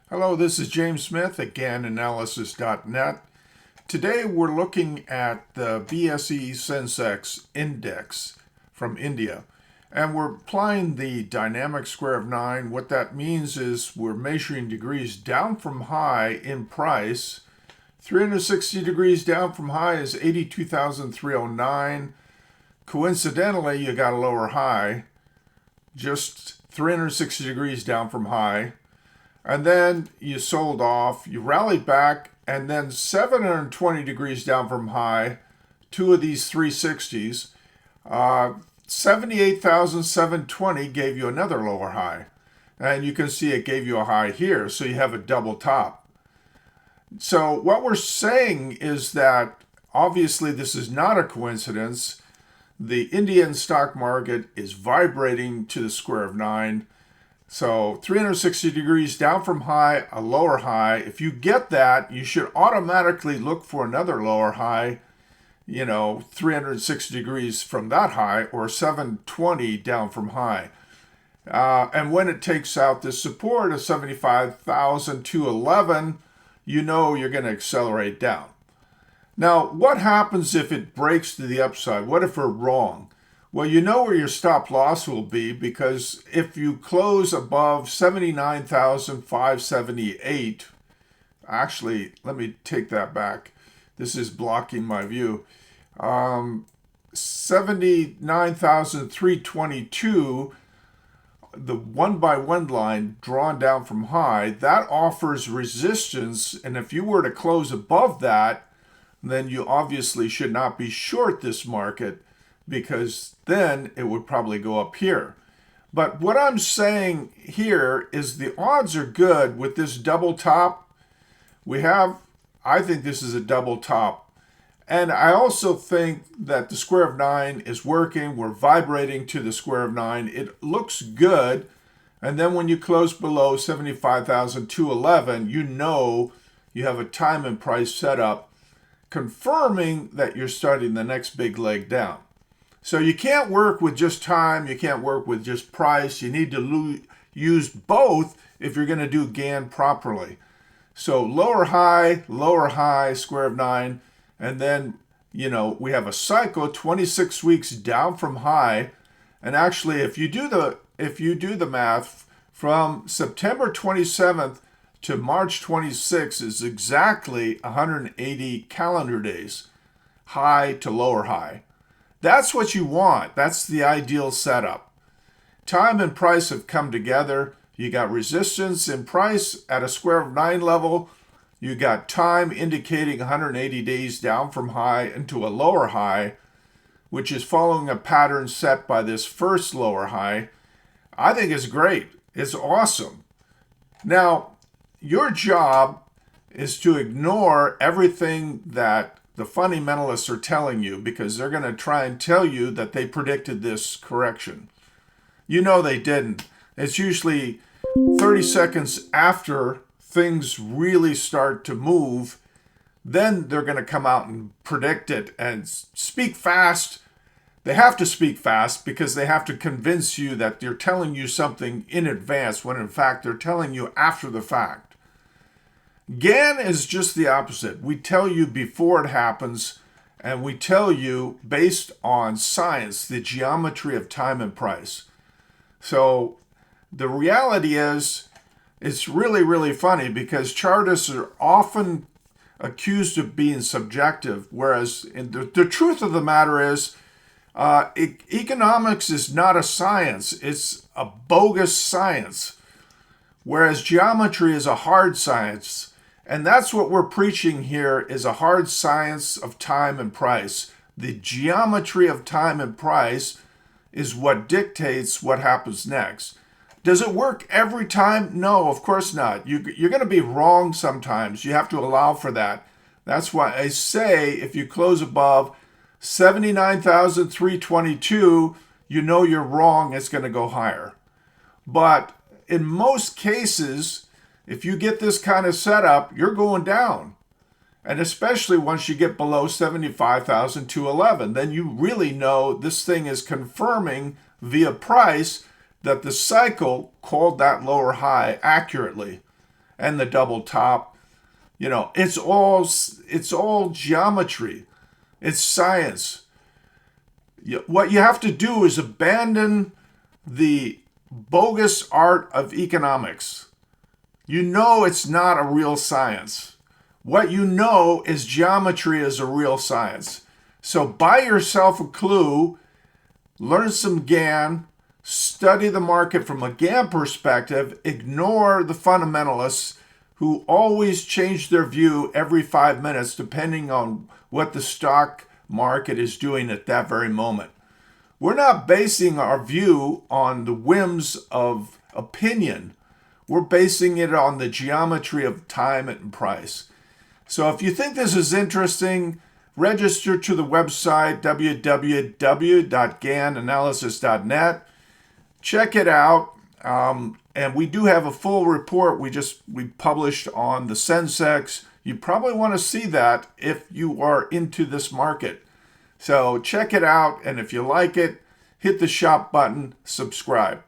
Hello, this is James Smith, again, analysis.net. Today we're looking at the BSE Sensex index from India, and we're applying the dynamic square of 9. What that means is we're measuring degrees down from high in price. 360 degrees down from high is 82,309. Coincidentally, you got a lower high, just 360 degrees down from high. And then you sold off, you rallied back, and then 720 degrees down from high, two of these 360s, 78,720 gave you another lower high. And you can see it gave you a high here, so you have a double top. So what we're saying is that obviously this is not a coincidence. The Indian stock market is vibrating to the square of 9. So 360 degrees down from high, a lower high. If you get that, you should automatically look for another lower high, 360 degrees from that high, or 720 down from high. And when it takes out this support of 75,211, you know you're going to accelerate down. Now, what happens if it breaks to the upside? What if we're wrong? Well, you know where your stop loss will be, because if you close above 79,578, actually, let me take that back. This is blocking my view. 79,322, the one by one line drawn down from high, that offers resistance. And if you were to close above that, then you obviously should not be short this market, because then it would probably go up here. But what I'm saying here is the odds are good with this double top. I think this is a double top. And I also think that the square of 9 is working. We're vibrating to the square of 9. It looks good. And then when you close below 75,211, you know you have a time and price setup confirming that you're starting the next big leg down. So you can't work with just time, you can't work with just price. You need to use both if you're going to do Gann properly. So lower high, square of 9, and then, we have a cycle 26 weeks down from high. And actually, if you do the math, from September 27th to March 26th is exactly 180 calendar days, high to lower high. That's what you want. That's the ideal setup. Time and price have come together. You got resistance in price at a square of 9 level. You got time indicating 180 days down from high into a lower high, which is following a pattern set by this first lower high. I think it's great. It's awesome. Now, your job is to ignore everything that the fundamentalists are telling you, because they're going to try and tell you that they predicted this correction. You know they didn't. It's usually 30 seconds after things really start to move, then they're going to come out and predict it and speak fast. They have to speak fast because they have to convince you that they're telling you something in advance, when in fact they're telling you after the fact. Gann is just the opposite. We tell you before it happens, and we tell you based on science, the geometry of time and price. So the reality is, it's really, really funny, because chartists are often accused of being subjective, whereas the truth of the matter is, economics is not a science. It's a bogus science, whereas geometry is a hard science. And that's what we're preaching here, is a hard science of time and price. The geometry of time and price is what dictates what happens next. Does it work every time? No, of course not. You're going to be wrong sometimes. You have to allow for that. That's why I say if you close above 79,322, you know you're wrong. It's going to go higher. But in most cases, if you get this kind of setup, you're going down. And especially once you get below 75,211, then you really know this thing is confirming via price that the cycle called that lower high accurately. and the double top. It's all geometry. It's science. What you have to do is abandon the bogus art of economics. It's not a real science. What is geometry is a real science. So buy yourself a clue, learn some GAN, study the market from a GAN perspective, ignore the fundamentalists who always change their view every 5 minutes depending on what the stock market is doing at that very moment. We're not basing our view on the whims of opinion. We're basing it on the geometry of time and price. So if you think this is interesting, register to the website www.gananalysis.net. Check it out. And we do have a full report we published on the Sensex. You probably want to see that if you are into this market. So check it out, and if you like it, hit the shop button, subscribe.